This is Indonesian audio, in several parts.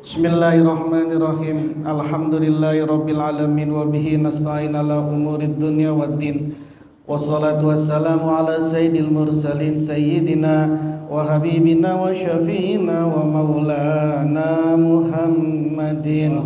Bismillahirrahmanirrahim. Alhamdulillahirabbil alamin wa bihi nasta'in ala umurid dunya waddin. Wassalatu wassalamu ala sayyidil mursalin sayyidina wa habibina wa syafi'ina wa maulana Muhammadin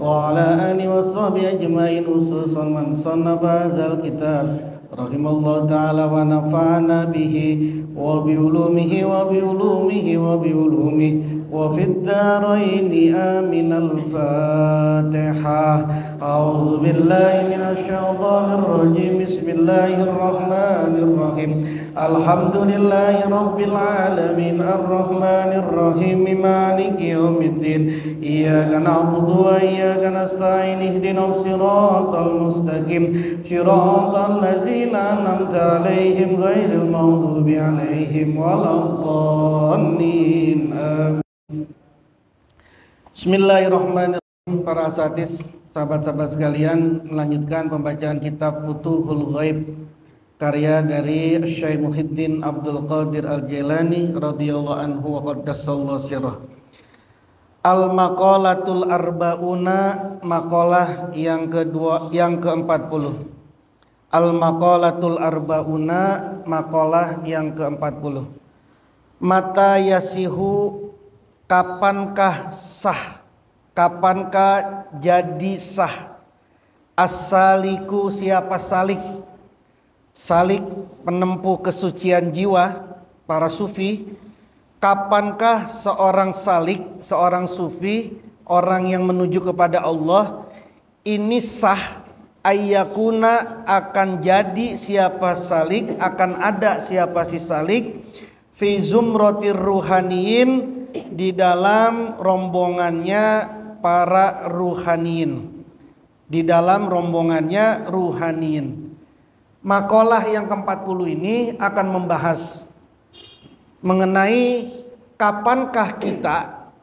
wa ala alihi washabihi ajmain, khususan man sannafa hadzal kitab rahimallahu ta'ala wa nafa'ana bihi wa bi ulumihi wa bi ulumihi wa bi ulumihi wa fid dharaini amin. Al-Fatihah. A'udzu billahi minasy syaithanir rajim. Bismillahirrahmanirrahim. Alhamdulillahi rabbil alamin arrahmanir rahim maliki yaumiddin. Iyyaka na'budu wa iyyaka nasta'in. Ihdinas siratal mustaqim. Shiratal ladzina an'amta 'alaihim ghairil maghdubi 'alaihim waladdallin. Amin. Bismillahirrahmanirrahim. Para asatidz, sahabat-sahabat sekalian, melanjutkan pembacaan kitab Futuhul Ghaib karya dari Syekh Muhyiddin Abdul Qadir Al-Jailani radhiyallahu anhu wa qaddasallahu sirrah. Al-Maqalatul Arba'una, maqalah yang ke-40. Al-Maqalatul Arba'una, maqalah yang ke-40. Mata yasihu, kapankah sah, kapankah jadi sah? As-saliku, siapa salik? Salik penempuh kesucian jiwa, para sufi. Kapankah seorang salik, seorang sufi, orang yang menuju kepada Allah ini sah? Ayyakuna, akan jadi siapa salik, akan ada siapa si salik, fi zumratir ruhaniyin, di dalam rombongannya para ruhaniyin, di dalam rombongannya ruhaniyin. Makalah yang ke-40 ini akan membahas mengenai kapankah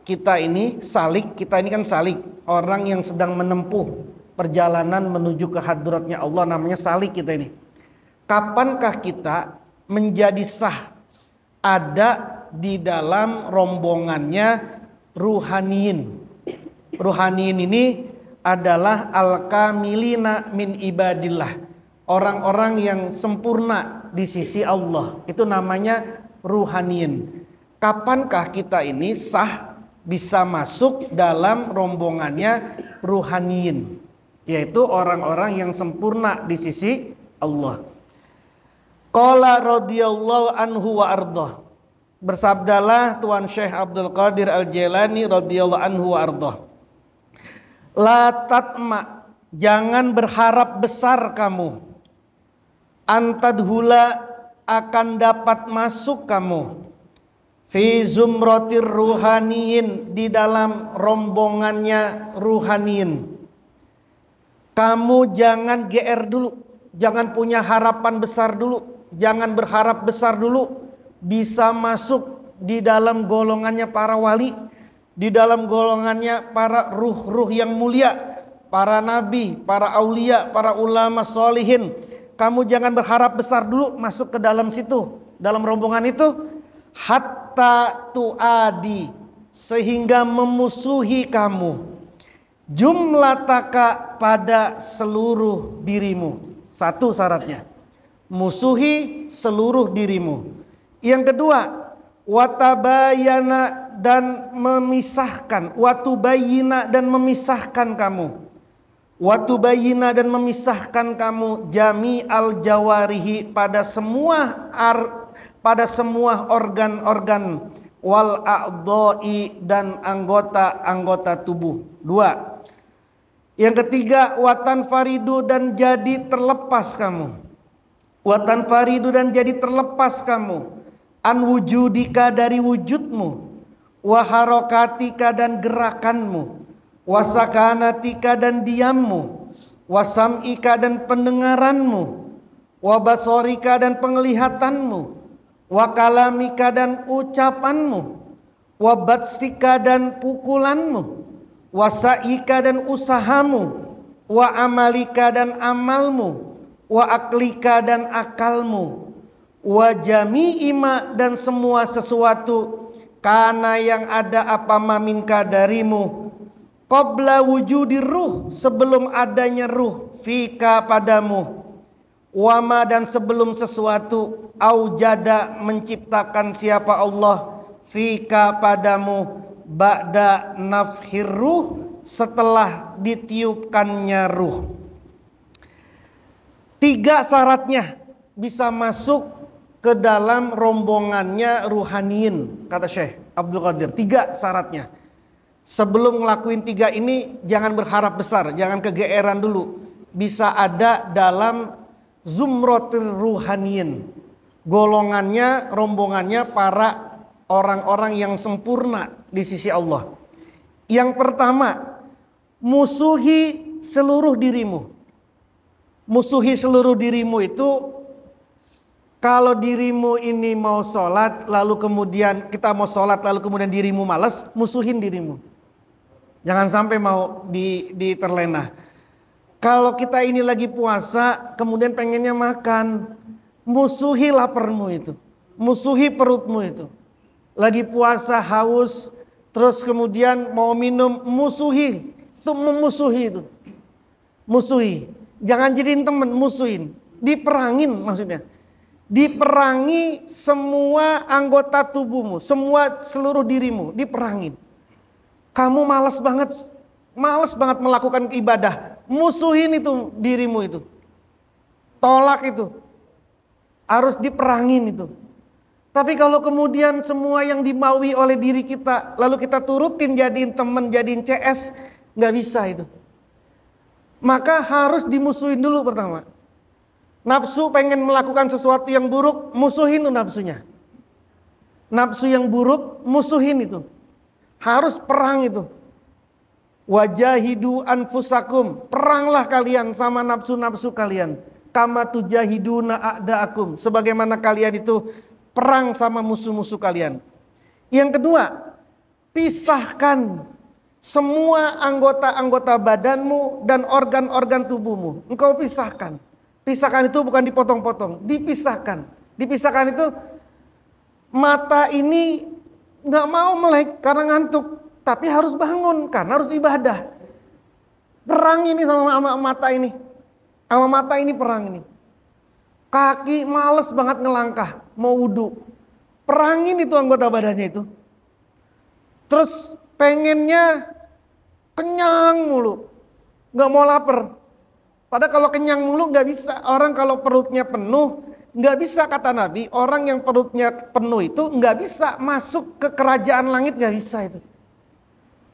kita ini salik. Kita ini kan salik, orang yang sedang menempuh perjalanan menuju ke hadratnya Allah, namanya salik kita ini. Kapankah kita menjadi sah ada di dalam rombongannya ruhaniyin. Ruhaniyin ini adalah al-kamilina min ibadillah, orang-orang yang sempurna di sisi Allah. Itu namanya ruhaniyin. Kapankah kita ini sah bisa masuk dalam rombongannya ruhaniyin, yaitu orang-orang yang sempurna di sisi Allah. Qala radhiyallahu anhu wa ardhah. Bersabdalah Tuan Syekh Abdul Qadir Al-Jailani radhiyallahu anhu wa ardhah. La tatma, jangan berharap besar kamu. Antadhula, akan dapat masuk kamu. Fi zumratir ruhaniyin, di dalam rombongannya ruhaniyin. Kamu jangan GR dulu, jangan punya harapan besar dulu, jangan berharap besar dulu bisa masuk di dalam golongannya para wali, di dalam golongannya para ruh-ruh yang mulia, para nabi, para aulia, para ulama sholihin. Kamu jangan berharap besar dulu masuk ke dalam situ, dalam rombongan itu. Hatta tuadi, sehingga memusuhi kamu. Jumlataka, pada seluruh dirimu. Satu syaratnya, musuhi seluruh dirimu. Yang kedua, watabayana, dan memisahkan, watubayina, dan memisahkan kamu, watubayina, dan memisahkan kamu, jami al jawarihi, pada semua organ-organ, wal a'dha'i, dan anggota-anggota tubuh. Dua. Yang ketiga, watan faridu, dan jadi terlepas kamu, watan faridu, dan jadi terlepas kamu, an wujudika, dari wujudmu, waharokatika, dan gerakanmu, wasakanatika, dan diammu, wasam'ika, dan pendengaranmu, wabasorika, dan penglihatanmu, wakalamika, dan ucapanmu, wabatsika, dan pukulanmu, wasa'ika, dan usahamu, wa amalika, dan amalmu, wa aklika, dan akalmu, wa jami'ima, dan semua sesuatu Karena yang ada apa maminka darimu, qabla wujudir ruh, sebelum adanya ruh, fika padamu, wama dan sebelum sesuatu, aujada menciptakan siapa Allah, fika padamu, ba'da nafhir ruh, setelah ditiupkannya ruh. 3 syaratnya bisa masuk ke dalam rombongannya ruhaniyin, kata Syekh Abdul Qadir. 3 syaratnya. Sebelum ngelakuin 3 ini jangan berharap besar, jangan kegeeran dulu. Bisa ada dalam zumratul ruhaniyin, golongannya, rombongannya para orang-orang yang sempurna di sisi Allah. Yang pertama, musuhi seluruh dirimu. Musuhi seluruh dirimu itu, kalau dirimu ini mau sholat, lalu kemudian kita mau sholat, lalu kemudian dirimu malas, musuhin dirimu. Jangan sampai mau terlena. Kalau kita ini lagi puasa, kemudian pengennya makan, musuhi laparmu itu, musuhi perutmu itu. Lagi puasa haus, terus kemudian mau minum, musuhi, itu memusuhi itu, musuhi. Jangan jadiin temen, musuhin, diperangin maksudnya. Diperangi semua anggota tubuhmu, seluruh dirimu, diperangin. Kamu malas banget melakukan ibadah, musuhin itu dirimu itu. Tolak itu. Harus diperangin itu. Tapi kalau kemudian semua yang dimaui oleh diri kita, lalu kita turutin jadiin temen, jadiin CS, nggak bisa itu. Maka harus dimusuhin dulu pertama. Nafsu pengen melakukan sesuatu yang buruk, musuhin tuh nafsunya. Nafsu yang buruk, musuhin itu. Harus perang itu. Wajahidu anfusakum, peranglah kalian sama nafsu-nafsu kalian. Kama tujahiduna a'da'akum, sebagaimana kalian itu perang sama musuh-musuh kalian. Yang kedua, pisahkan semua anggota-anggota badanmu dan organ-organ tubuhmu. Engkau pisahkan. Pisahkan itu bukan dipotong-potong, dipisahkan. Dipisahkan itu, mata ini nggak mau melek karena ngantuk, tapi harus bangun karena harus ibadah. Perang ini sama mata ini, sama mata ini perang ini. Kaki males banget ngelangkah, mau wudhu, perangin itu anggota badannya itu. Terus pengennya kenyang mulu, nggak mau lapar. Padahal kalau kenyang mulu nggak bisa. Orang kalau perutnya penuh nggak bisa, kata Nabi. Orang yang perutnya penuh itu nggak bisa masuk ke kerajaan langit, nggak bisa itu.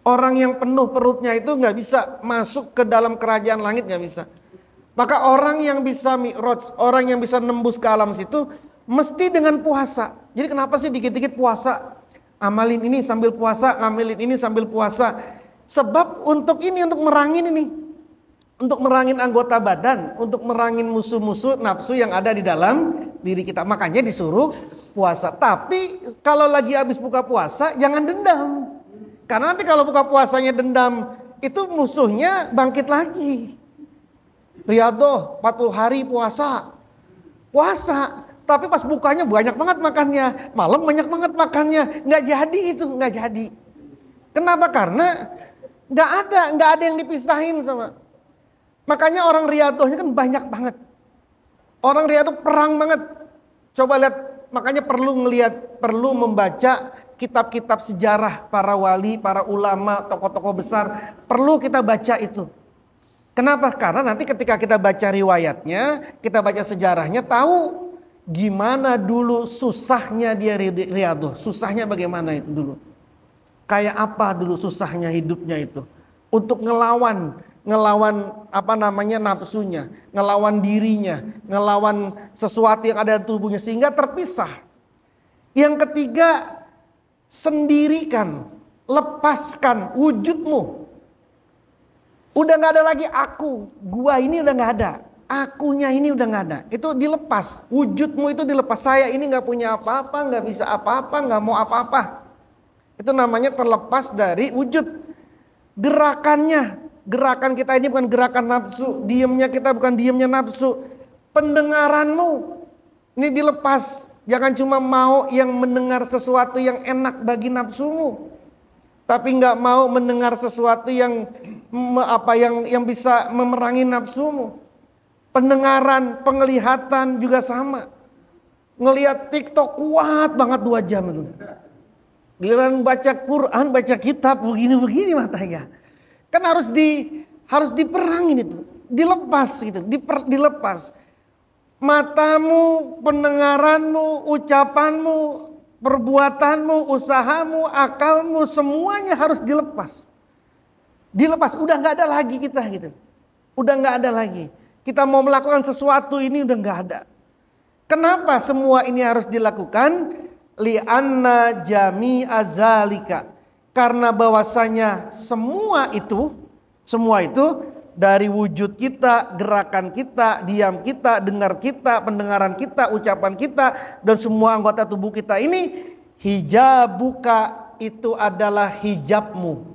Orang yang penuh perutnya itu nggak bisa masuk ke dalam kerajaan langit, nggak bisa. Maka orang yang bisa mi'raj, orang yang bisa nembus ke alam situ, mesti dengan puasa. Jadi kenapa sih dikit-dikit puasa? Amalin ini sambil puasa, ngamalin ini sambil puasa. Sebab untuk ini, untuk merangin ini. Untuk merangin anggota badan, untuk merangin musuh-musuh nafsu yang ada di dalam diri kita. Makanya disuruh puasa. Tapi kalau lagi habis buka puasa, jangan dendam. Karena nanti kalau buka puasanya dendam, itu musuhnya bangkit lagi. Riyadhah 40 hari puasa. Puasa, tapi pas bukanya banyak banget makannya, malam banyak banget makannya, nggak jadi itu, nggak jadi. Kenapa? Karena nggak ada yang dipisahin sama. Makanya orang riyadhahnya kan banyak banget. Orang riyadhah perang banget. Coba lihat, makanya perlu membaca kitab-kitab sejarah para wali, para ulama, tokoh-tokoh besar. Perlu kita baca itu. Kenapa? Karena nanti ketika kita baca riwayatnya, kita baca sejarahnya, tahu gimana dulu susahnya dia riyadhah. Susahnya bagaimana itu dulu. Kayak apa dulu susahnya hidupnya itu. Untuk ngelawan nafsunya, ngelawan dirinya, ngelawan sesuatu yang ada di tubuhnya sehingga terpisah. Yang ketiga, sendirikan, lepaskan wujudmu. Udah nggak ada lagi aku, gua ini udah nggak ada, akunya ini udah nggak ada. Itu dilepas, wujudmu itu dilepas. Saya ini nggak punya apa-apa, nggak bisa apa-apa, nggak mau apa-apa. Itu namanya terlepas dari wujud. Gerakan kita ini bukan gerakan nafsu, diamnya kita bukan diamnya nafsu. Pendengaranmu ini dilepas, Jangan cuma mau yang mendengar sesuatu yang enak bagi nafsumu, tapi nggak mau mendengar sesuatu yang yang bisa memerangi nafsumu. Pendengaran, penglihatan juga sama. Ngelihat TikTok kuat banget 2 jam itu. Giliran baca Quran, baca kitab begini-begini matanya. Kan harus diperangin itu, dilepas gitu, dilepas. Matamu, pendengaranmu, ucapanmu, perbuatanmu, usahamu, akalmu, semuanya harus dilepas. Dilepas, udah nggak ada lagi kita gitu. Udah nggak ada lagi. Kita mau melakukan sesuatu ini udah nggak ada. Kenapa semua ini harus dilakukan? Li'anna jami'a zalika. Karena bahwasanya semua itu dari wujud kita, gerakan kita, diam kita, dengar kita, pendengaran kita, ucapan kita, dan semua anggota tubuh kita ini, hijabuka, itu adalah hijabmu,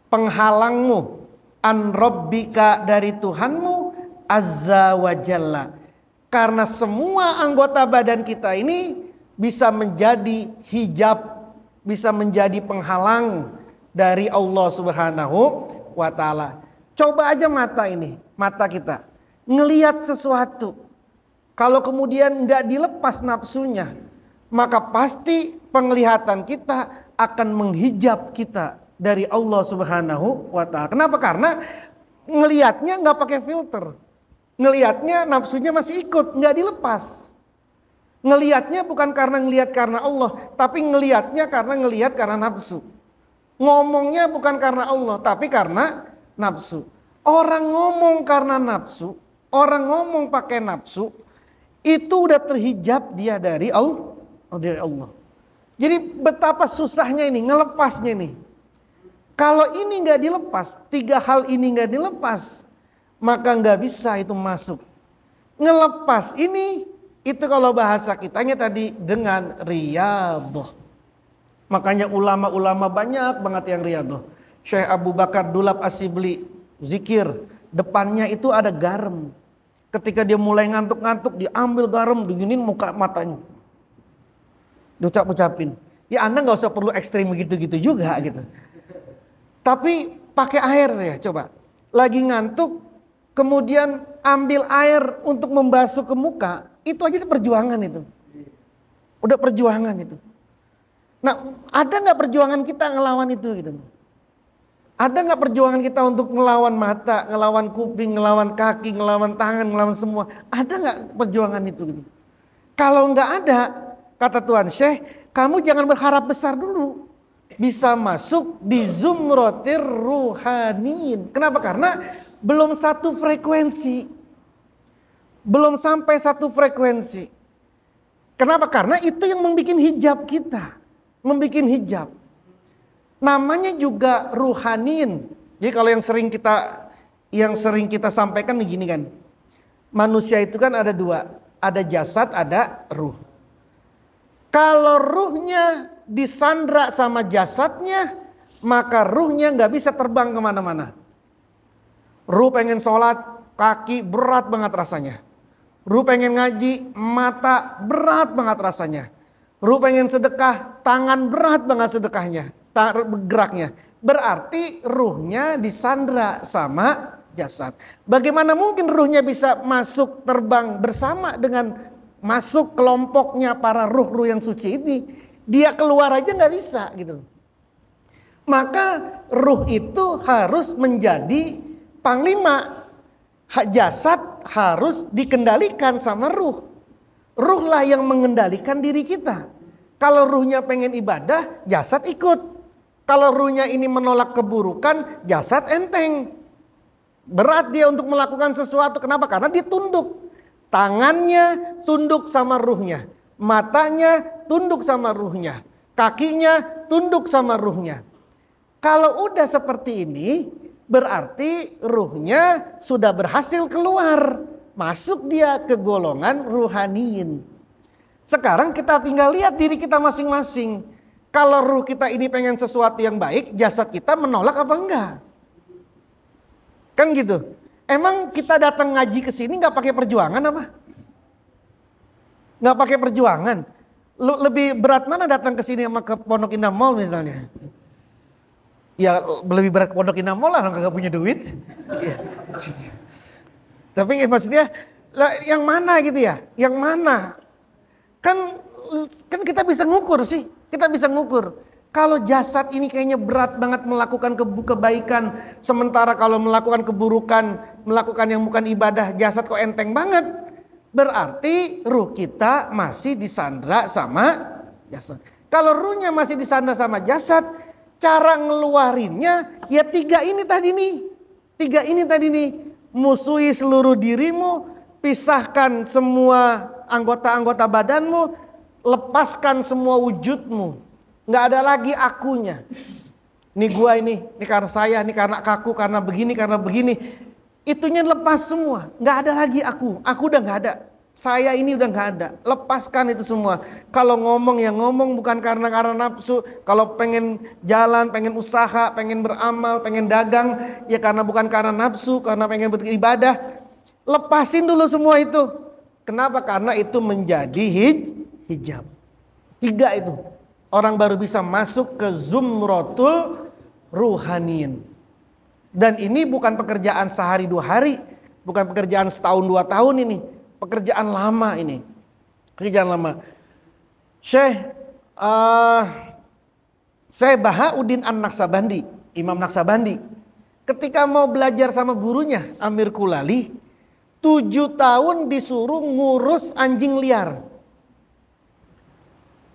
penghalangmu, an rabbika, dari Tuhanmu, azza wa jalla. Karena semua anggota badan kita ini bisa menjadi hijab, bisa menjadi penghalang dari Allah Subhanahu wa ta'ala. Coba aja mata ini, mata kita ngelihat sesuatu, kalau kemudian nggak dilepas nafsunya, maka pasti penglihatan kita akan menghijab kita dari Allah Subhanahu wa ta'ala. Kenapa? Karena ngelihatnya nggak pakai filter, ngelihatnya nafsunya masih ikut, nggak dilepas. Ngelihatnya bukan karena ngelihat karena Allah, tapi ngelihatnya karena nafsu. Ngomongnya bukan karena Allah, tapi karena nafsu. Orang ngomong karena nafsu, orang ngomong pakai nafsu, itu udah terhijab dia dari Allah. Jadi betapa susahnya ini ngelepasnya nih. Kalau ini nggak dilepas, 3 hal ini nggak dilepas, maka nggak bisa itu masuk. Ngelepas ini, itu kalau bahasa kitanya tadi dengan riyadhah. Makanya ulama-ulama banyak banget yang riyadhah. Syekh Abu Bakar Dulab As-Sibli zikir, depannya itu ada garam. Ketika dia mulai ngantuk-ngantuk, diambil garam, diginin muka matanya, diucap-ucapin. Ya Anda nggak usah perlu ekstrim begitu-gitu juga gitu. Tapi pakai air ya, coba. Lagi ngantuk, kemudian ambil air untuk membasuh ke muka, itu aja perjuangan itu. Udah perjuangan itu. Nah, ada nggak perjuangan kita ngelawan itu gitu? Ada nggak perjuangan kita untuk ngelawan mata, ngelawan kuping, ngelawan kaki, ngelawan tangan, ngelawan semua? Ada nggak perjuangan itu gitu? Kalau nggak ada, kata Tuan Syekh, kamu jangan berharap besar dulu bisa masuk di zumratir ruhanin. Kenapa? Karena belum satu frekuensi, belum sampai satu frekuensi. Kenapa? Karena itu yang membuat hijab kita, membuat hijab. Namanya juga ruhanin. Jadi kalau yang sering kita sampaikan begini kan, manusia itu kan ada 2, ada jasad, ada ruh. Kalau ruhnya disandra sama jasadnya, maka ruhnya nggak bisa terbang kemana-mana. Ruh pengen sholat, kaki berat banget rasanya. Ruh pengen ngaji, mata berat banget rasanya. Ruh pengen sedekah, tangan berat banget sedekahnya, geraknya. Berarti ruhnya disandra sama jasad. Bagaimana mungkin ruhnya bisa masuk terbang bersama dengan masuk kelompoknya para ruh-ruh yang suci ini? Dia keluar aja nggak bisa gitu. Maka ruh itu harus menjadi panglima. Jasad harus dikendalikan sama ruh. Ruhlah yang mengendalikan diri kita. Kalau ruhnya pengen ibadah, jasad ikut. Kalau ruhnya ini menolak keburukan, jasad enteng. Berat dia untuk melakukan sesuatu. Kenapa? Karena dia tunduk. Tangannya tunduk sama ruhnya. Matanya tunduk sama ruhnya. Kakinya tunduk sama ruhnya. Kalau udah seperti ini, berarti ruhnya sudah berhasil keluar. Masuk dia ke golongan ruhaniin. Sekarang kita tinggal lihat diri kita masing-masing. Kalau ruh kita ini pengen sesuatu yang baik, jasad kita menolak apa enggak? Kan gitu. Emang kita datang ngaji ke sini nggak pakai perjuangan apa? nggak pakai perjuangan. Lebih berat mana datang ke sini sama ke Pondok Indah Mall misalnya? Ya lebih berat ke Pondok Indah Mall lah, nggak punya duit. Ya. Tapi maksudnya yang mana gitu ya? Yang mana? Kan kita bisa ngukur sih. Kita bisa ngukur. Kalau jasad ini kayaknya berat banget melakukan kebaikan, sementara kalau melakukan keburukan, melakukan yang bukan ibadah, jasad kok enteng banget. Berarti ruh kita masih disandra sama jasad. Kalau ruhnya masih disandra sama jasad, cara ngeluarinnya ya tiga ini tadi nih. Musuhi seluruh dirimu, pisahkan semua anggota-anggota badanmu, lepaskan semua wujudmu. Nggak ada lagi akunya. Ini gua ini karena saya, ini karena kaku, karena begini. Itunya lepas semua, nggak ada lagi aku udah nggak ada, saya ini udah nggak ada, lepaskan itu semua. Kalau ngomong ya ngomong bukan karena nafsu, kalau pengen jalan, pengen usaha, pengen beramal, pengen dagang ya bukan karena nafsu, karena pengen beribadah, lepasin dulu semua itu. Kenapa? Karena itu menjadi hijab. Tiga itu orang baru bisa masuk ke zumratul ruhaniyin. Dan ini bukan pekerjaan sehari 2 hari, bukan pekerjaan setahun 2 tahun ini, pekerjaan lama ini. Pekerjaan lama. Syekh Bahauddin An-Naksabandi, Imam Naksabandi, ketika mau belajar sama gurunya Amir Kulali, 7 tahun disuruh ngurus anjing liar.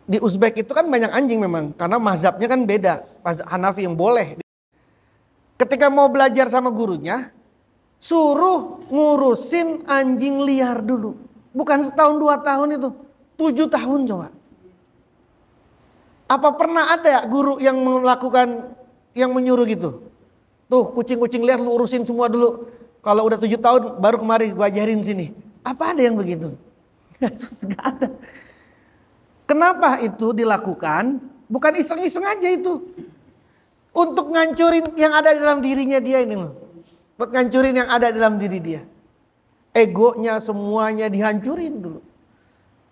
Di Uzbek itu kan banyak anjing memang, karena mazhabnya kan beda. Mazhab Hanafi yang boleh. Ketika mau belajar sama gurunya, suruh ngurusin anjing liar dulu. Bukan setahun 2 tahun itu, 7 tahun coba. Apa pernah ada guru yang melakukan, yang menyuruh gitu? Tuh kucing-kucing liar lu urusin semua dulu. Kalau udah 7 tahun baru kemari gua ajarin sini. Apa ada yang begitu? Gak ada. Kenapa itu dilakukan? Bukan iseng-iseng aja itu. Untuk ngancurin yang ada dalam dirinya dia ini loh. Buat ngancurin yang ada dalam diri dia. Egonya semuanya dihancurin dulu.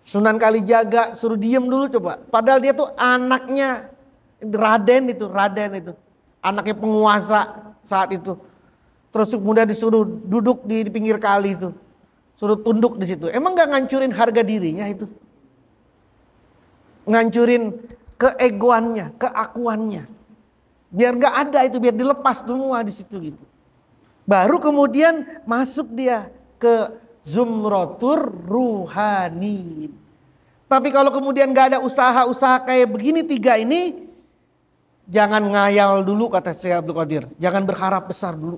Sunan Kalijaga suruh diem dulu coba. Padahal dia tuh anaknya Raden itu. Anaknya penguasa saat itu. Terus kemudian disuruh duduk di pinggir kali itu. Suruh tunduk di situ. Emang gak ngancurin harga dirinya itu? Ngancurin keegoannya, keakuannya. Biar gak ada itu, biar dilepas semua di situ gitu. Baru kemudian masuk dia ke zumratur ruhani. Tapi kalau kemudian gak ada usaha-usaha kayak begini 3 ini, jangan ngayal dulu kata Syekh Abdul Qadir. Jangan berharap besar dulu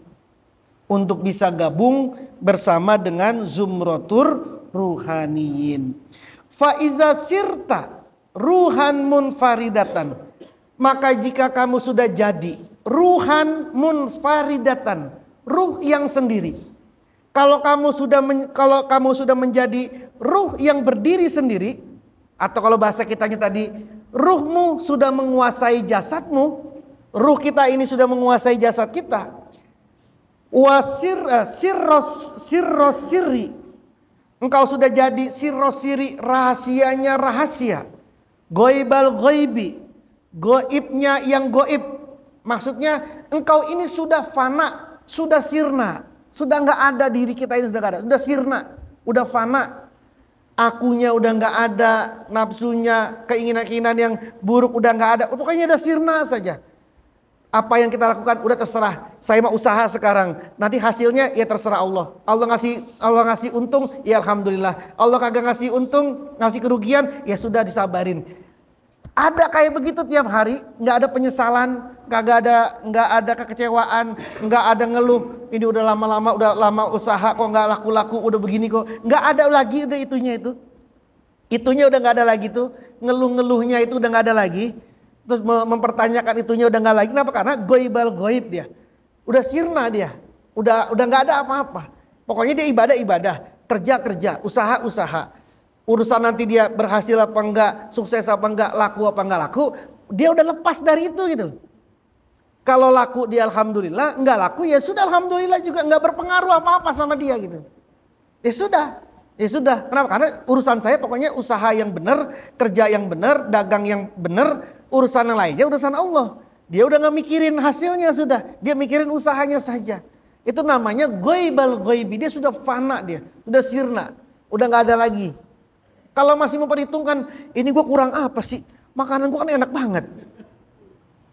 untuk bisa gabung bersama dengan zumratur ruhaniyin. Fa iza sirta ruhan munfaridatan, maka jika kamu sudah jadi ruhan munfaridatan, ruh yang sendiri. Kalau kamu sudah menjadi ruh yang berdiri sendiri, atau kalau bahasa kitanya tadi, ruhmu sudah menguasai jasadmu, ruh kita ini sudah menguasai jasad kita. Sirri, engkau sudah jadi sirri, rahasianya rahasia. Goibal goibi, goibnya yang goib. Maksudnya engkau ini sudah fana, sudah sirna, sudah nggak ada, diri kita ini sudah nggak ada, sudah sirna, udah fana. Akunya udah nggak ada, nafsunya, keinginan-keinginan yang buruk udah nggak ada. Pokoknya udah sirna saja. Apa yang kita lakukan udah terserah. Saya mau usaha sekarang, nanti hasilnya ya terserah Allah. Allah ngasih untung, ya alhamdulillah. Allah kagak ngasih untung, ngasih kerugian, ya sudah disabarin. Ada kayak begitu tiap hari, nggak ada penyesalan, nggak ada kekecewaan, nggak ada ngeluh. Ini udah lama usaha kok nggak laku-laku, udah begini kok, nggak ada lagi udah itunya udah nggak ada lagi tuh, ngeluh-ngeluhnya itu udah nggak ada lagi. Terus mempertanyakan itunya udah nggak lagi. Kenapa? Karena goibal goib dia, udah sirna dia, udah nggak ada apa-apa. Pokoknya dia ibadah, kerja, usaha. Urusan nanti dia berhasil apa enggak, sukses apa enggak, laku apa enggak laku, dia udah lepas dari itu gitu. Kalau laku dia alhamdulillah, enggak laku ya sudah alhamdulillah juga, enggak berpengaruh apa-apa sama dia gitu. Ya sudah, Ya sudah, kenapa? Karena urusan saya pokoknya usaha yang benar, kerja yang benar, dagang yang benar, urusan yang lainnya urusan Allah. Dia udah gak mikirin hasilnya sudah, dia mikirin usahanya saja. Itu namanya ghaibal ghaibi, dia sudah fana dia, sudah sirna, udah gak ada lagi. Kalau masih memperhitungkan, ini gue kurang apa sih? Makanan gue kan enak banget.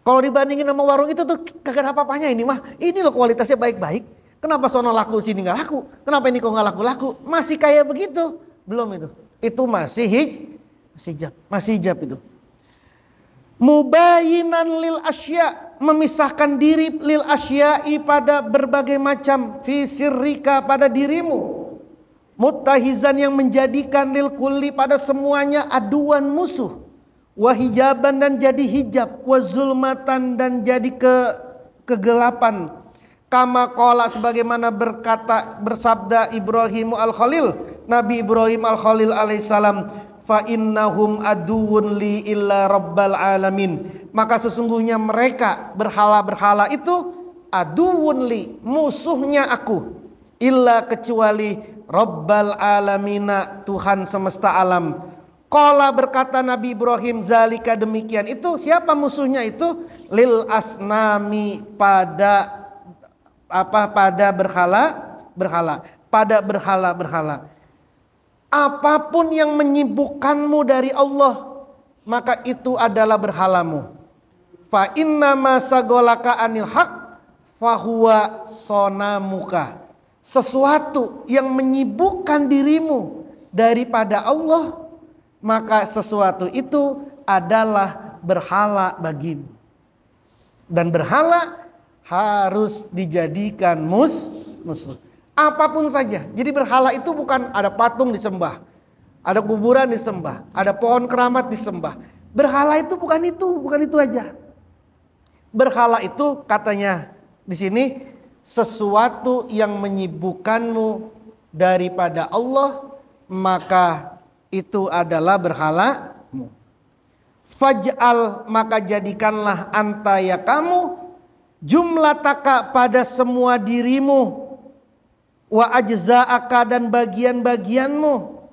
Kalau dibandingin sama warung itu tuh kagak ada apa-apanya ini mah. Ini loh kualitasnya baik-baik. Kenapa sono laku sini nggak laku? Kenapa ini kok nggak laku-laku? Masih kayak begitu? Belum itu. Itu masih hijab itu. Mubayinan lil asya, memisahkan diri lil asya'i pada berbagai macam, fi sirrika pada dirimu. Muttahizan yang menjadikan lil kulli pada semuanya aduan musuh. Wahijaban dan jadi hijab, wazulmatan dan jadi kegelapan. Kama qala sebagaimana bersabda Ibrahim al-Khalil, Nabi Ibrahim al-Khalil alaihissalam, fa innahum aduwwun li illa rabbal alamin. Maka sesungguhnya mereka berhala-berhala itu aduwwun li, musuhnya aku, illa kecuali rabbal alamina, Tuhan semesta alam. Qala berkata Nabi Ibrahim, zalika demikian itu, siapa musuhnya itu? Lil asnami, pada berhala. Apapun yang menyibukkanmu dari Allah, maka itu adalah berhalamu. Fa inna ma sagolaka anil haq fahuwa sonamuka. Sesuatu yang menyibukkan dirimu daripada Allah, maka sesuatu itu adalah berhala bagimu. Dan berhala harus dijadikan musuh. Apapun saja. Jadi berhala itu bukan ada patung disembah, ada kuburan disembah, ada pohon keramat disembah. Berhala itu bukan itu aja. Berhala itu katanya di sini sesuatu yang menyibukkanmu daripada Allah, maka itu adalah berhalamu. Faj'al, maka jadikanlah anta ya kamu, jumlataka pada semua dirimu, wa ajza'aka dan bagian-bagianmu,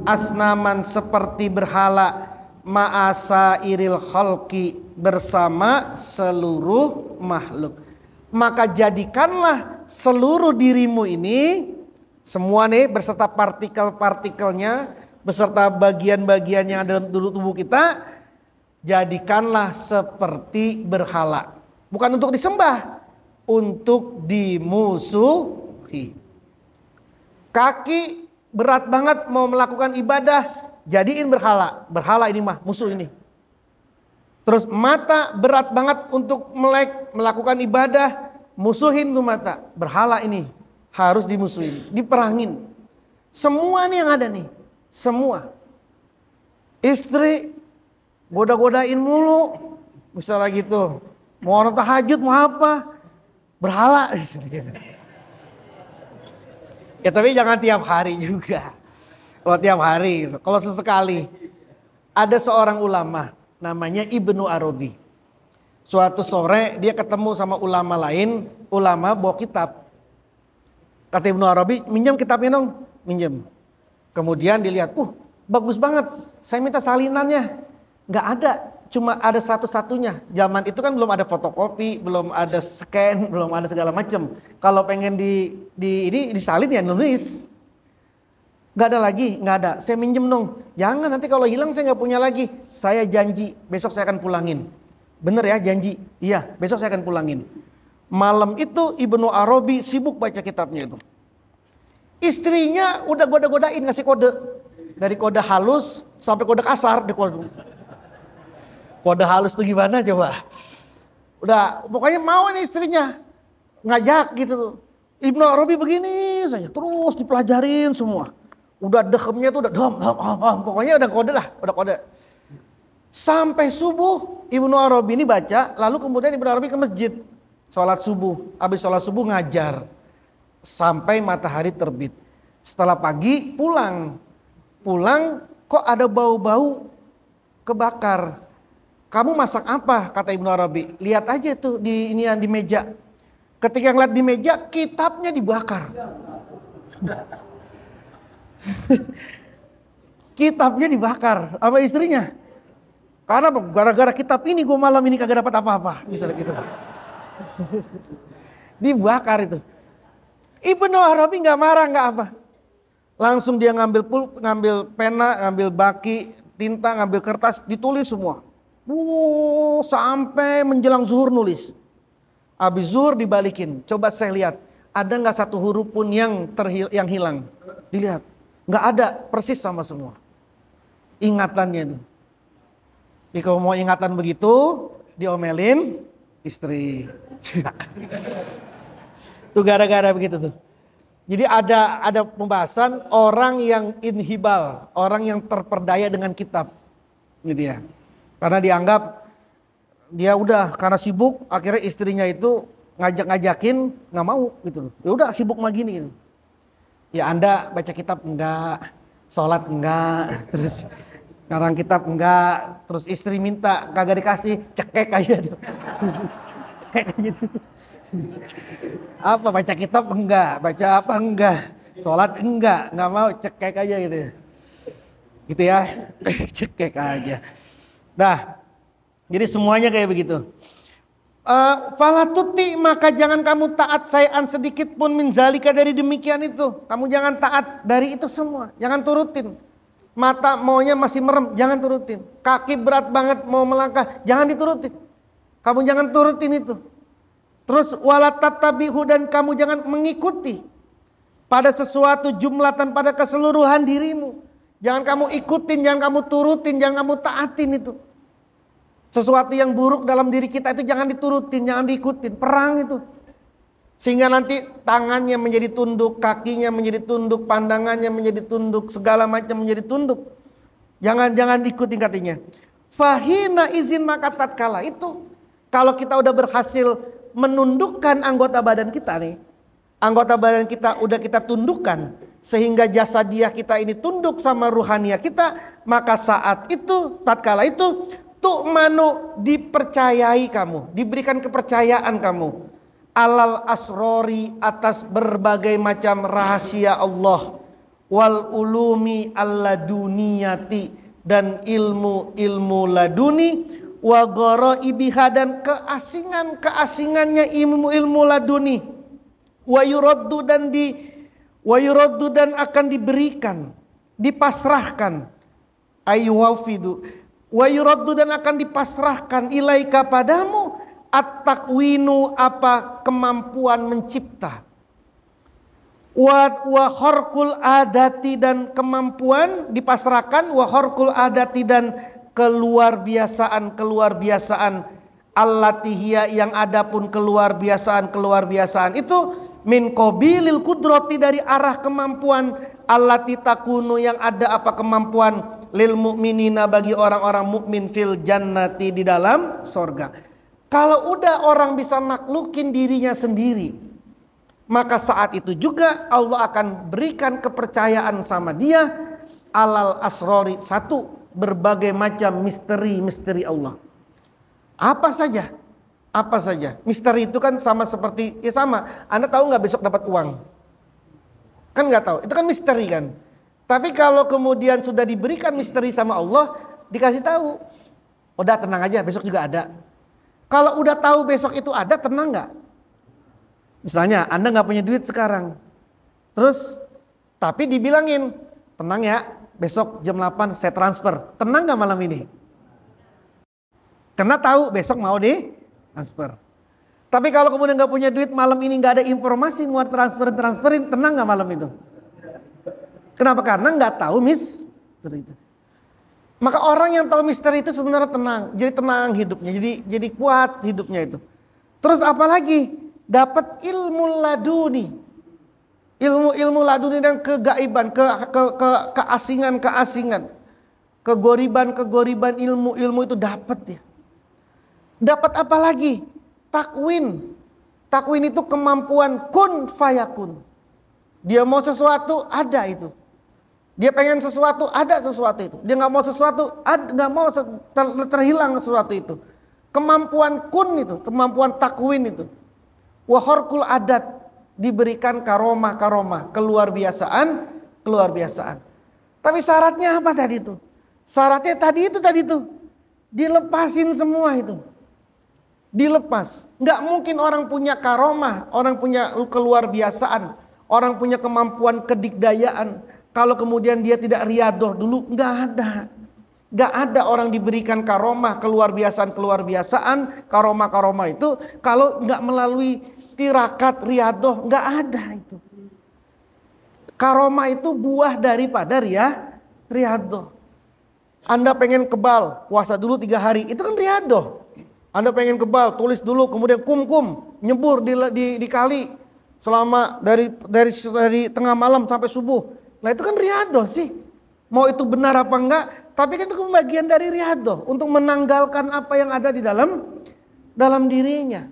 asnaman seperti berhala, ma'asa iril khalqi bersama seluruh makhluk. Maka jadikanlah seluruh dirimu ini semua nih beserta partikel-partikelnya, beserta bagian-bagian yang ada dalam tubuh kita, jadikanlah seperti berhala. Bukan untuk disembah, untuk dimusuhi. Kaki berat banget mau melakukan ibadah, jadiin berhala. Berhala ini mah musuh ini. Terus mata berat banget untuk melakukan ibadah, musuhin tuh mata. Berhala ini harus dimusuhin, diperangin. Semua nih yang ada nih, semua. Istri goda-godain mulu, misalnya gitu. Mau orang tahajud, mau apa? Berhala. Ya tapi jangan tiap hari juga. Kalau tiap hari, kalau sesekali. Ada seorang ulama, namanya Ibnu Arabi. Suatu sore dia ketemu sama ulama lain, ulama bawa kitab. Kata Ibnu Arabi, minjem kitabnya dong. Minjem. Kemudian dilihat, bagus banget, saya minta salinannya. Nggak ada, cuma ada satu-satunya. Zaman itu kan belum ada fotokopi, belum ada scan, belum ada segala macam. Kalau pengen disalin ya nulis. Nggak ada lagi, nggak ada. Saya minjem dong. Jangan, nanti kalau hilang saya nggak punya lagi. Saya janji, besok saya akan pulangin. Bener ya, janji? Iya, besok saya akan pulangin. Malam itu Ibnu Arabi sibuk baca kitabnya itu. Istrinya udah goda-godain ngasih kode. Dari kode halus sampai kode kasar. Kode halus tuh gimana coba? Udah pokoknya mau nih istrinya. Ngajak gitu tuh. Ibnu Arabi begini saja. Terus dipelajarin semua. Udah dehemnya tuh udah pokoknya udah kode lah. Udah kode. Sampai subuh Ibnu Arabi ini baca. Lalu kemudian Ibnu Arabi ke masjid. Sholat subuh, habis sholat subuh ngajar sampai matahari terbit. Setelah pagi pulang kok ada bau-bau kebakar. Kamu masak apa? Kata Ibnu Arabi. Lihat aja tuh di meja. Ketika ngeliat di meja, kitabnya dibakar. Kitabnya dibakar sama istrinya. Karena gara-gara kitab ini gue malam ini kagak dapat apa-apa, misalnya gitu. Dibakar itu. Ibnu Arabi nggak marah, nggak apa. Langsung dia ngambil pena, ngambil baki, tinta, ngambil kertas, ditulis semua. Sampai menjelang zuhur nulis. Habis zuhur dibalikin. Coba saya lihat, ada nggak satu huruf pun yang hilang? Dilihat, nggak ada, persis sama semua. Ingatannya itu. Jadi kalau mau ingatan begitu, diomelin istri. Tuh gara-gara begitu tuh. Jadi ada pembahasan orang yang inhibal, orang yang terperdaya dengan kitab. Gitu ya. Karena dianggap dia udah karena sibuk, akhirnya istrinya itu ngajakin nggak mau gitu loh. Ya udah sibuk mah gini gitu. Ya Anda baca kitab enggak, sholat enggak, terus ngarang kitab enggak, terus istri minta kagak dikasih, cekek aja. Kayak gitu. Apa baca kitab enggak, baca apa enggak, sholat enggak mau, cekek aja gitu ya. Gitu ya. Cekek aja. Nah, jadi semuanya kayak begitu. Falatuti, maka jangan kamu taat sayan sedikit pun min zalika, dari demikian itu. Kamu jangan taat dari itu semua, jangan turutin. Mata maunya masih merem, jangan turutin. Kaki berat banget mau melangkah, jangan diturutin. Kamu jangan turutin itu. Terus wala tattabihu, dan kamu jangan mengikuti pada sesuatu jumlatan, pada keseluruhan dirimu. Jangan kamu ikutin, jangan kamu turutin, jangan kamu taatin itu. Sesuatu yang buruk dalam diri kita itu jangan diturutin, jangan diikutin. Perang itu. Sehingga nanti tangannya menjadi tunduk, kakinya menjadi tunduk, pandangannya menjadi tunduk, segala macam menjadi tunduk. Jangan diikuti katanya. Fahina izin, maka tatkala itu, kalau kita udah berhasil menundukkan anggota badan kita nih, anggota badan kita udah kita tundukkan, sehingga jasadiah kita ini tunduk sama ruhaniah kita, maka saat itu, tatkala itu, tu'manu, dipercayai kamu, diberikan kepercayaan kamu, alal asrori, atas berbagai macam rahasia Allah, wal ulumi alladuniyati, dan ilmu laduni, wa ghoraibiha, dan keasingannya ilmu laduni, wa yuraddu, dan akan diberikan, dipasrahkan, ayyuwafidu, wa yuraddu, dan akan dipasrahkan, ilaika, padamu, at-takwinu, apa kemampuan mencipta, wa kharqul adati, dan kemampuan dipasrahkan, wa kharqul adati, dan keluar biasaan allatihia, yang adapun keluar biasaan itu min qabilil qudrati, dari arah kemampuan, allati takunu, yang ada apa kemampuan, lil mu'minina, bagi orang-orang mukmin, fil jannati, di dalam sorga. Kalau udah orang bisa naklukin dirinya sendiri, maka saat itu juga Allah akan berikan kepercayaan sama dia, alal asrori, satu, berbagai macam misteri Allah. Apa saja misteri itu kan sama seperti, ya sama, Anda tahu nggak besok dapat uang? Kan nggak tahu, itu kan misteri kan. Tapi kalau kemudian sudah diberikan misteri sama Allah, dikasih tahu, udah tenang aja, besok juga ada. Kalau udah tahu besok itu ada, tenang nggak? Misalnya Anda nggak punya duit sekarang, terus tapi dibilangin, tenang ya, besok jam 8 saya transfer. Tenang nggak malam ini? Karena tahu besok mau di transfer. Tapi kalau kemudian nggak punya duit, malam ini nggak ada informasi mau transferin, tenang nggak malam itu? Kenapa? Karena nggak tahu misteri itu. Maka orang yang tahu misteri itu sebenarnya tenang, jadi tenang hidupnya, jadi kuat hidupnya itu. Terus apalagi? Dapat ilmu laduni. Ilmu laduni dan kegaiban, keasingan, kegoriban ilmu itu dapat ya. Dapat apa lagi? Takwin. Takwin itu kemampuan kun fayakun. Dia mau sesuatu, ada itu. Dia pengen sesuatu, ada sesuatu itu. Dia nggak mau sesuatu, nggak mau terhilang sesuatu itu. Kemampuan kun itu, kemampuan takwin itu. Wa kharqul adat, diberikan karomah, keluar biasaan. Tapi syaratnya apa tadi itu? Syaratnya tadi itu. Dilepasin semua itu. Dilepas. Nggak mungkin orang punya karomah, orang punya keluar biasaan, orang punya kemampuan kedikdayaan, kalau kemudian dia tidak riadoh dulu, nggak ada. Nggak ada orang diberikan karomah, keluar biasaan, karomah itu kalau nggak melalui tirakat, riadoh, nggak ada itu. Karomah itu buah daripada riadoh. Anda pengen kebal, puasa dulu 3 hari, itu kan riadoh. Anda pengen kebal, tulis dulu, kemudian kum, nyebur di kali selama dari tengah malam sampai subuh. Nah itu kan riadoh sih. Mau itu benar apa enggak, tapi kan itu bagian dari riadoh untuk menanggalkan apa yang ada di dalam dirinya.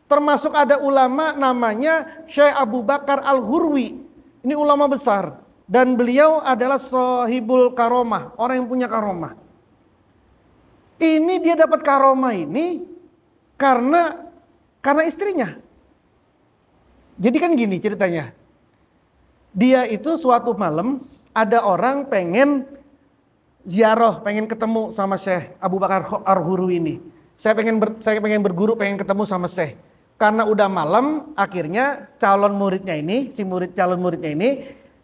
Termasuk ada ulama namanya Syekh Abu Bakar Al-Hurwi. Ini ulama besar dan beliau adalah sahibul karomah, orang yang punya karomah. Ini dia dapat karomah ini karena istrinya. Jadi kan gini ceritanya. Dia itu suatu malam ada orang pengen ziarah, pengen ketemu sama Syekh Abu Bakar Al-Hurwi ini. Saya pengen berguru, pengen ketemu sama Syekh. Karena udah malam, akhirnya calon muridnya ini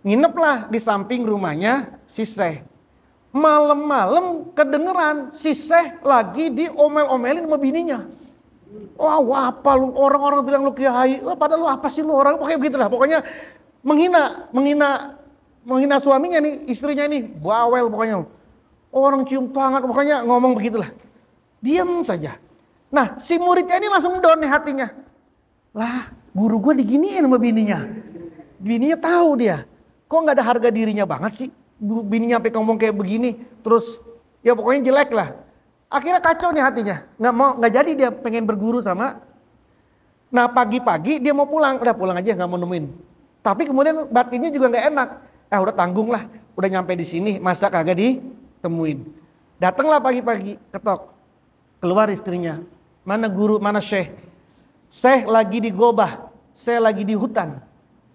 ngineplah di samping rumahnya si Syekh. Malam-malam kedengeran si Syekh lagi diomel-omelin sama bininya. Wah, apa lu, orang-orang bilang lu kiai, padahal lu apa sih lu, orang pokoknya begitulah. Pokoknya menghina suaminya nih, istrinya nih, bawel pokoknya. Orang cium tangan, pokoknya ngomong begitulah. Diam saja. Nah, si muridnya ini langsung down nih hatinya. Lah, guru gue diginiin sama bininya. Bininya tahu dia. Kok nggak ada harga dirinya banget sih? Bininya sampai ngomong kayak begini. Terus ya pokoknya jelek lah. Akhirnya kacau nih hatinya. Nggak jadi dia pengen berguru sama. Nah pagi-pagi dia mau pulang. Udah pulang aja, nggak mau nemuin. Tapi kemudian batinnya juga nggak enak. Udah tanggung lah. Udah nyampe di sini, masa kagak ditemuin. Datanglah pagi-pagi, ketok. Keluar istrinya. Mana guru, mana Syekh? Syekh lagi di gobah. Syekh lagi di hutan.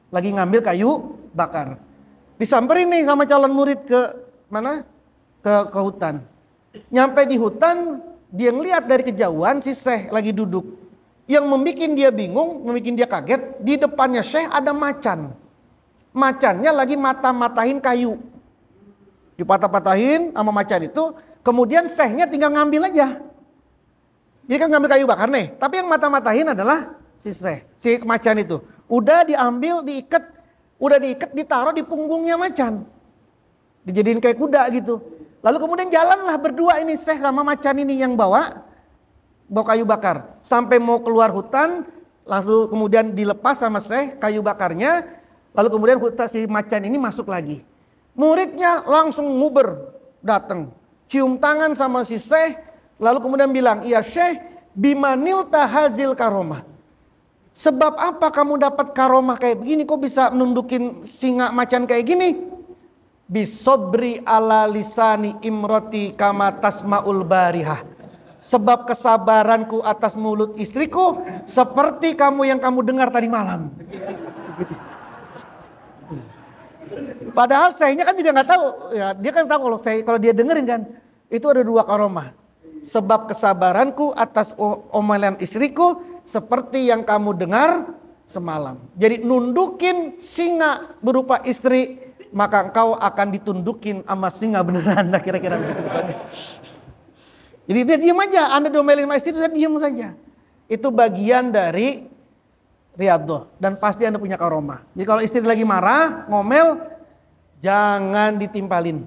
Lagi ngambil kayu bakar. Disamperin nih sama calon murid ke mana? Ke hutan. Nyampe di hutan, dia ngeliat dari kejauhan si Syekh lagi duduk. Yang membuat dia bingung, membuat dia kaget, di depannya Syekh ada macan. Macannya lagi mata-matahin kayu. Dipatah-patahin sama macan itu, kemudian Syekhnya tinggal ngambil aja. Jadi kan ngambil kayu bakar nih, tapi yang mata-matahin adalah si Syekh, si macan itu. Udah diambil, diikat, ditaruh di punggungnya macan. Dijadiin kayak kuda gitu. Lalu kemudian jalanlah berdua ini Syekh sama macan ini yang bawa kayu bakar. Sampai mau keluar hutan, lalu kemudian dilepas sama Syekh kayu bakarnya. Lalu kemudian si macan ini masuk lagi. Muridnya langsung nguber, datang. Cium tangan sama si Syekh. Lalu kemudian bilang, iya Syekh, bimanil tahazil karomah. Sebab apa kamu dapat karomah kayak begini? Kok bisa nundukin singa macan kayak gini? Bisobri ala lisani imroti kama tasma'ul barihah. Sebab kesabaranku atas mulut istriku seperti kamu yang kamu dengar tadi malam. Padahal Syekhnya kan juga nggak tahu. Ya, dia kan tahu kalau dia dengerin kan. Itu ada 2 karomah. Sebab kesabaranku atas omelan istriku seperti yang kamu dengar semalam. Jadi nundukin singa berupa istri, maka engkau akan ditundukin sama singa beneran. Nah, kira-kira begitu saja. Jadi dia diam aja. Anda diomelin sama istri, saya diam saja. Itu bagian dari riyadhah dan pasti Anda punya karomah. Jadi kalau istri lagi marah, ngomel, jangan ditimpalin.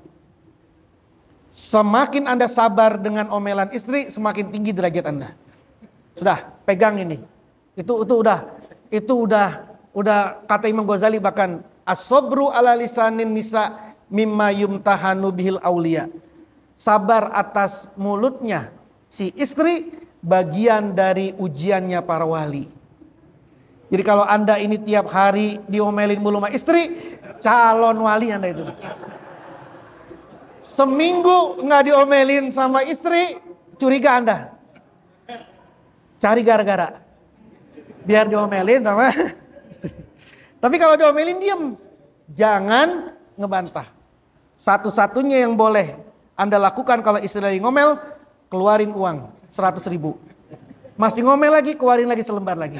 Semakin Anda sabar dengan omelan istri, semakin tinggi derajat Anda. Sudah, pegang ini. Itu udah kata Imam Ghazali bahkan as-sabru ala lisanin nisa mimma yumtahanu bihil auliya. Sabar atas mulutnya si istri bagian dari ujiannya para wali. Jadi kalau Anda ini tiap hari diomelin mulu sama istri, calon wali Anda itu. Seminggu nggak diomelin sama istri, curiga Anda. Cari gara-gara. Biar diomelin sama Tapi kalau diomelin diem, jangan ngebantah. Satu-satunya yang boleh Anda lakukan kalau istri lagi ngomel, keluarin uang 100.000. Masih ngomel lagi, keluarin lagi selembar lagi.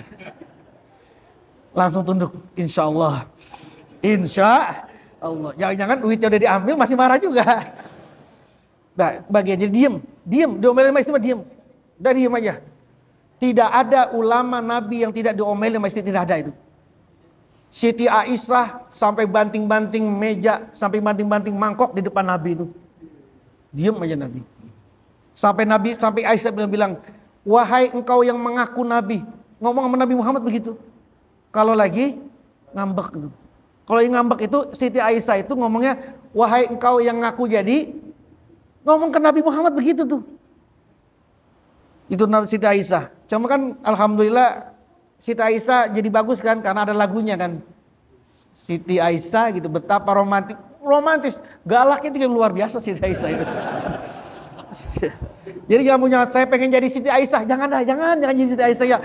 Langsung tunduk, insya Allah. Insya Allah. Jangan-jangan duitnya udah diambil masih marah juga. Nah, bagiannya diem, diomelin sama istri mah diem. Udah diem aja. Tidak ada ulama Nabi yang tidak diomelin sama istri, tidak ada itu. Siti Aisyah sampai banting-banting meja, sampai banting-banting mangkok di depan Nabi itu. Diam aja Nabi. Sampai Aisyah bilang, wahai engkau yang mengaku Nabi. Ngomong sama Nabi Muhammad begitu. Kalau lagi ngambek gitu. Kalau yang ngambek itu Siti Aisyah itu ngomongnya, wahai engkau yang ngaku jadi. Ngomong ke Nabi Muhammad begitu tuh. Itu Siti Aisyah. Cuma kan alhamdulillah Siti Aisyah jadi bagus kan karena ada lagunya kan. Siti Aisyah gitu, betapa romantis. Galaknya itu yang luar biasa Siti Aisyah itu. Jadi jangan punya saya pengen jadi Siti Aisyah, jangan jadi Siti Aisyah ya.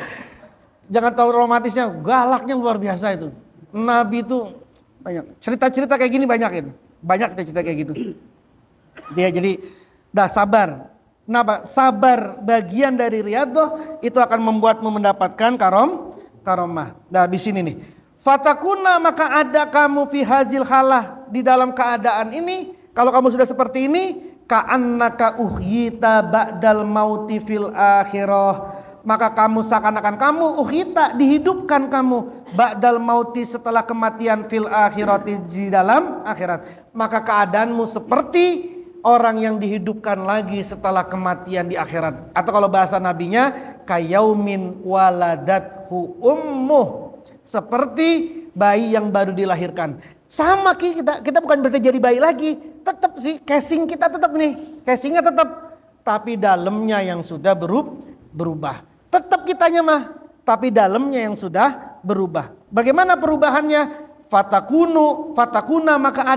Jangan tahu romantisnya, galaknya luar biasa itu. Nabi itu banyak cerita-cerita kayak gini banyak itu. Banyak cerita kayak gitu. Dia jadi sabar. Nah, sabar bagian dari riyadhah itu akan membuatmu mendapatkan karomah. Nah, di sini nih. Fatakuna maka ada kamu fi hazil halah, di dalam keadaan ini, kalau kamu sudah seperti ini, ka'annaka uhyita ba'dal mauti fil akhirah. Maka kamu seakan-akan kamu uhyita, dihidupkan kamu ba'dal mauti, setelah kematian, fil akhirati, di dalam akhirat. Maka keadaanmu seperti orang yang dihidupkan lagi setelah kematian di akhirat. Atau kalau bahasa nabinya, kayaumin waladathu ummuh, seperti bayi yang baru dilahirkan. Sama kita bukan berarti jadi bayi lagi, tetap sih casing kita tetap nih, casingnya tetap, tapi dalamnya yang sudah berubah. Tetap kitanya mah, tapi dalamnya yang sudah berubah. Bagaimana perubahannya? Fatakuna maka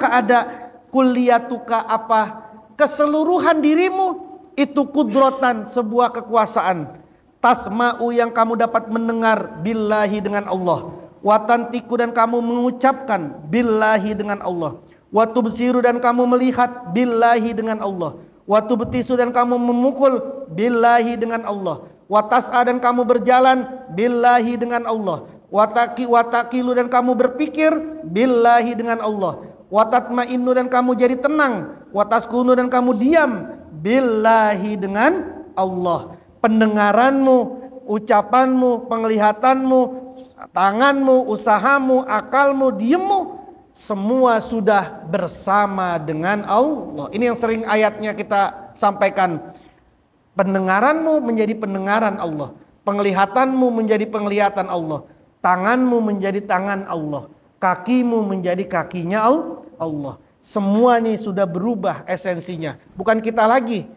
ada kulliyatuka, apa keseluruhan dirimu itu kudrotan, sebuah kekuasaan. Tasma'u, yang kamu dapat mendengar, billahi, dengan Allah. Watantiku, dan kamu mengucapkan, billahi, dengan Allah. Watubsiru, dan kamu melihat, billahi, dengan Allah. Watubtisu, dan kamu memukul, billahi, dengan Allah. Watas'a, dan kamu berjalan, billahi, dengan Allah. Watakilu, dan kamu berpikir, billahi, dengan Allah. Watatma'innu, dan kamu jadi tenang. Wataskunu, dan kamu diam, billahi, dengan Allah. Pendengaranmu, ucapanmu, penglihatanmu, tanganmu, usahamu, akalmu, diemmu, semua sudah bersama dengan Allah. Ini yang sering ayatnya kita sampaikan. Pendengaranmu menjadi pendengaran Allah, penglihatanmu menjadi penglihatan Allah, tanganmu menjadi tangan Allah, kakimu menjadi kakinya Allah. Semua ini sudah berubah esensinya. Bukan kita lagi,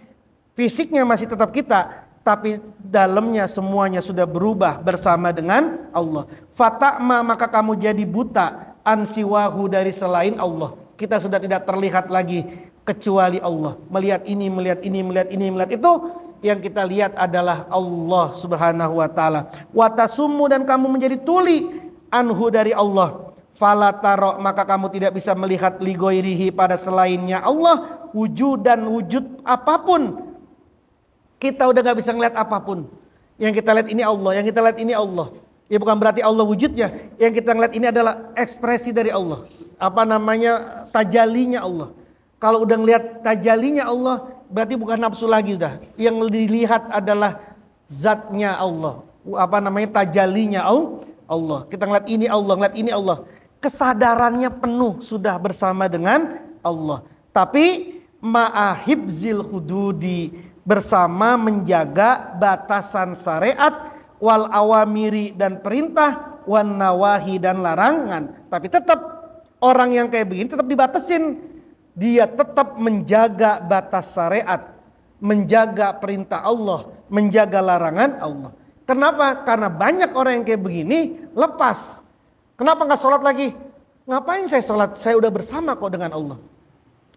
fisiknya masih tetap kita, tapi dalamnya semuanya sudah berubah bersama dengan Allah. Fata'ma, maka kamu jadi buta, ansiwahu, dari selain Allah. Kita sudah tidak terlihat lagi kecuali Allah. Melihat ini, melihat ini, melihat ini, melihat itu, yang kita lihat adalah Allah Subhanahu wa taala. Watasummu, dan kamu menjadi tuli, anhu, dari Allah. Fala taro, maka kamu tidak bisa melihat ligoirihi, pada selainnya Allah, wujudan, wujud apapun. Kita udah gak bisa ngeliat apapun. Yang kita lihat ini Allah, yang kita lihat ini Allah. Ya bukan berarti Allah wujudnya. Yang kita ngeliat ini adalah ekspresi dari Allah. Apa namanya, tajalinya Allah. Kalau udah ngeliat tajalinya Allah, berarti bukan nafsu lagi udah. Yang dilihat adalah zatnya Allah. Apa namanya, tajalinya Allah. Kita ngeliat ini Allah, ngeliat ini Allah. Kesadarannya penuh sudah bersama dengan Allah. Tapi ma'ahibzil hududi, bersama menjaga batasan syariat, wal awamiri, dan perintah, wan nawahi, dan larangan. Tapi tetap orang yang kayak begini tetap dibatasin. Dia tetap menjaga batas syariat, menjaga perintah Allah, menjaga larangan Allah. Kenapa? Karena banyak orang yang kayak begini lepas. Kenapa nggak sholat lagi? Ngapain saya sholat? Saya udah bersama kok dengan Allah.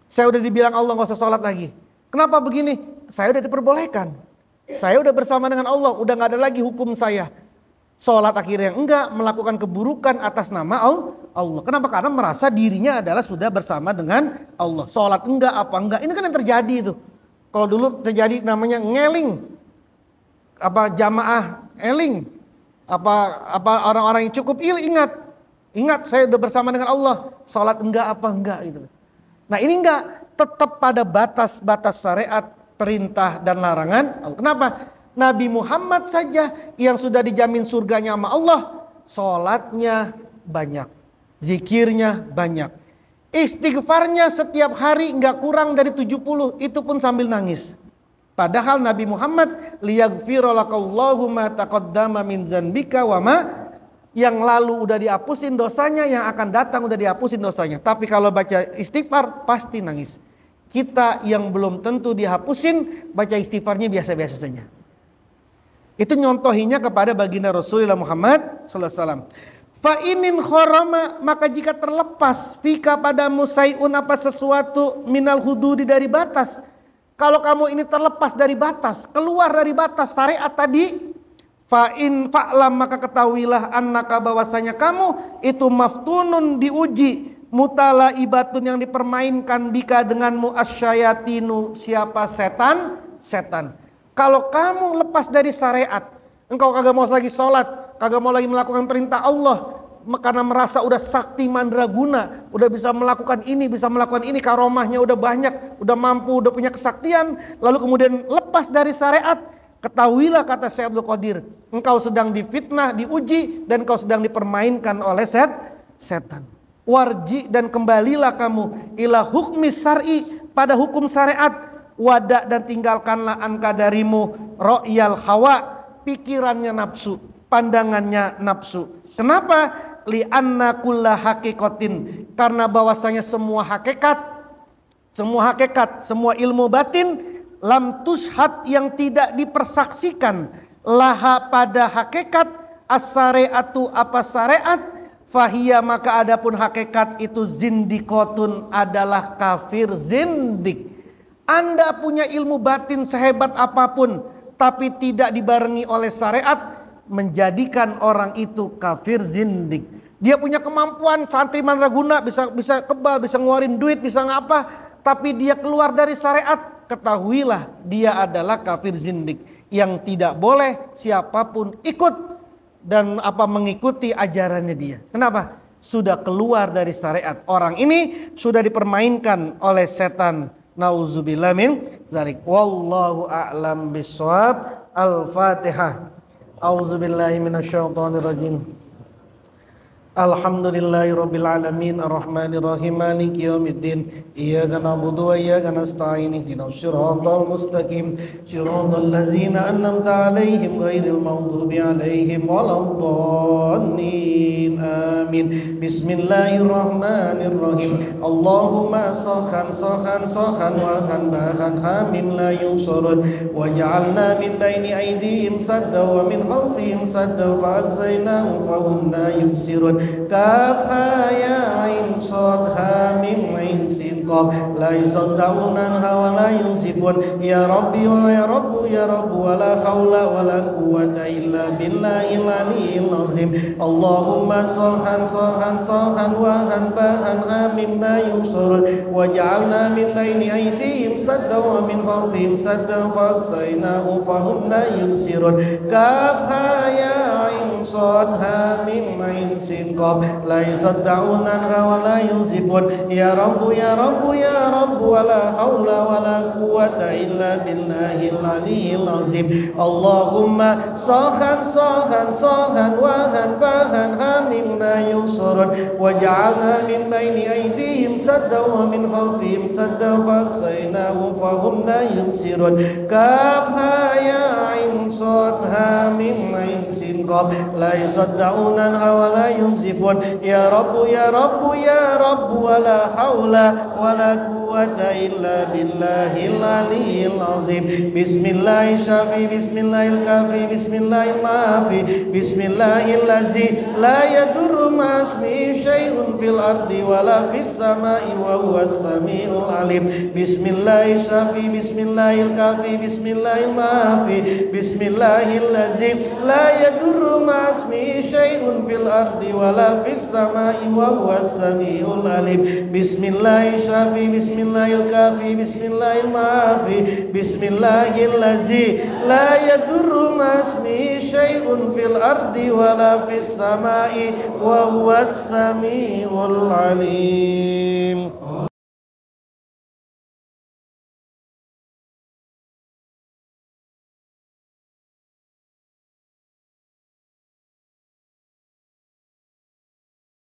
Saya udah dibilang Allah nggak usah sholat lagi. Kenapa begini? Saya udah diperbolehkan. Saya udah bersama dengan Allah, udah nggak ada lagi hukum saya. Sholat akhirnya enggak, melakukan keburukan atas nama Allah. Kenapa? Karena merasa dirinya adalah sudah bersama dengan Allah. Sholat enggak, apa enggak, ini kan yang terjadi itu. Kalau dulu terjadi namanya ngeling, jamaah eling, orang-orang yang cukup ingat saya udah bersama dengan Allah. Sholat enggak, apa enggak gitu. Nah ini enggak, tetap pada batas-batas syariat, perintah dan larangan. Kenapa? Nabi Muhammad saja yang sudah dijamin surganya sama Allah, sholatnya banyak, zikirnya banyak, istighfarnya setiap hari nggak kurang dari 70, itu pun sambil nangis. Padahal Nabi Muhammad liyaghfira lakallahu ma taqaddama min dzanbika wa ma, yang lalu udah dihapusin dosanya, yang akan datang udah dihapusin dosanya. Tapi kalau baca istighfar pasti nangis. Kita yang belum tentu dihapusin, baca istighfarnya biasa-biasa saja. Itu nyontohinya kepada baginda Rasulullah Muhammad sallallahu alaihi wasallam. Fa inin khorama, maka jika terlepas fika pada musaiun apa sesuatu minal hududi dari batas. Kalau kamu ini terlepas dari batas, keluar dari batas syariat tadi, fa in fa'lam, maka ketahuilah annaka, bahwasanya kamu itu maftunun, diuji, mutala ibatun, yang dipermainkan, bika denganmu, asyayatinu, siapa? Setan. Kalau kamu lepas dari syariat, engkau kagak mau lagi sholat, kagak mau lagi melakukan perintah Allah, karena merasa udah sakti mandraguna, udah bisa melakukan ini, karomahnya udah banyak, udah mampu, udah punya kesaktian, lalu kemudian lepas dari syariat, ketahuilah, kata Syekh Abdul Qadir, engkau sedang difitnah, diuji, dan engkau sedang dipermainkan oleh setan. Warji, dan kembalilah kamu ila hukmi syar'i, pada hukum syariat. Wada, dan tinggalkanlah anka darimu ro'yal hawa, pikirannya nafsu, pandangannya nafsu. Kenapa? Li'anna kulla hakikatin, karena bahwasanya semua hakikat, semua ilmu batin, lam tushad, yang tidak dipersaksikan, laha pada hakikat, as-syari'atu apa syariat, fahiyya, maka adapun hakikat itu zindikotun, adalah kafir zindik. Anda punya ilmu batin sehebat apapun, tapi tidak dibarengi oleh syariat, menjadikan orang itu kafir zindik. Dia punya kemampuan santri mandraguna, bisa kebal, bisa ngeluarin duit, bisa ngapa, tapi dia keluar dari syariat, ketahuilah dia adalah kafir zindik, yang tidak boleh siapapun ikut dan mengikuti ajarannya dia. Kenapa? Sudah keluar dari syariat. Orang ini sudah dipermainkan oleh setan. Nauzubillah min dzalik. Wallahu a'lam bissawab. Al-Fatihah. Auzubillahi minasyaitonir rajim. Alhamdulillahirabbil alamin, arrahmanir rahim, maliki yaumiddin, iyyaka na'budu wa iyyaka nasta'in, ihdinas siratal mustaqim, siratal ladzina an'amta 'alaihim ghairil maghdubi 'alaihim waladdallin. Amin. Bismillahirrahmanirrahim. Allahumma sokhan wa bahan hamim la yusurun, waj'alna min baini aydihim sadda wa min khalfihim sadda fa agzaynahum fa hum la yubsirun. Kaf ha ya ain sad ha mim ain sin qaf, la yusaddauna anha wa la yunzifun. Ya Rabbi wa ya Rabbu ya Rabbu, wa la haula wa la quwwata illa billahil aliyyil azim. Allahumma sokhan wa bahan hamim la yusurun, waj'alna min baini aydihim sadda wa min khalfihim sadda fa agzaynahum fa hum la yubsirun. Kaf ha ya ain sad ha mim ain sin qaf, la yusaddauna anha wa la yunzifun. Ya Rabbu ya Rabbu ya Rabbu, wa la haula wa la quwwata illa billahil aliyyil azim. Allahumma sokhan wa bahan hamim la yusurun, waj'alna min baini aydihim sadda wa min khalfihim sadda fa agzaynahum fa hum la yubsirun. Kaf ha ya ain sad ha mim ain sin qaf, la yusaddauna anha wa la yunzifun. Ya Rabbu ya Rabbu ya Rabbu, wa la haula wa la quwwata quwwata illa billahil aliyyil azim. Bismillahil syafi, bismillahil kafi, bismillahil maafi, bismillahil ladzi la yadurru ma'asmihi syai'un fil ardi wala fis samai wa huwas samiul alim. Bismillahil syafi, bismillahil kafi, bismillahil maafi, bismillahil ladzi la yadurru ma'asmihi syai'un fil ardi wala fis samai wa huwas samiul alim. Bismillahil syafi, bismillahil kafi, bismillahil maafi, bismillahil ladzi la yadurru ma'asmihi syai'un fil ardi wala fis samai wa huwas samiul alim.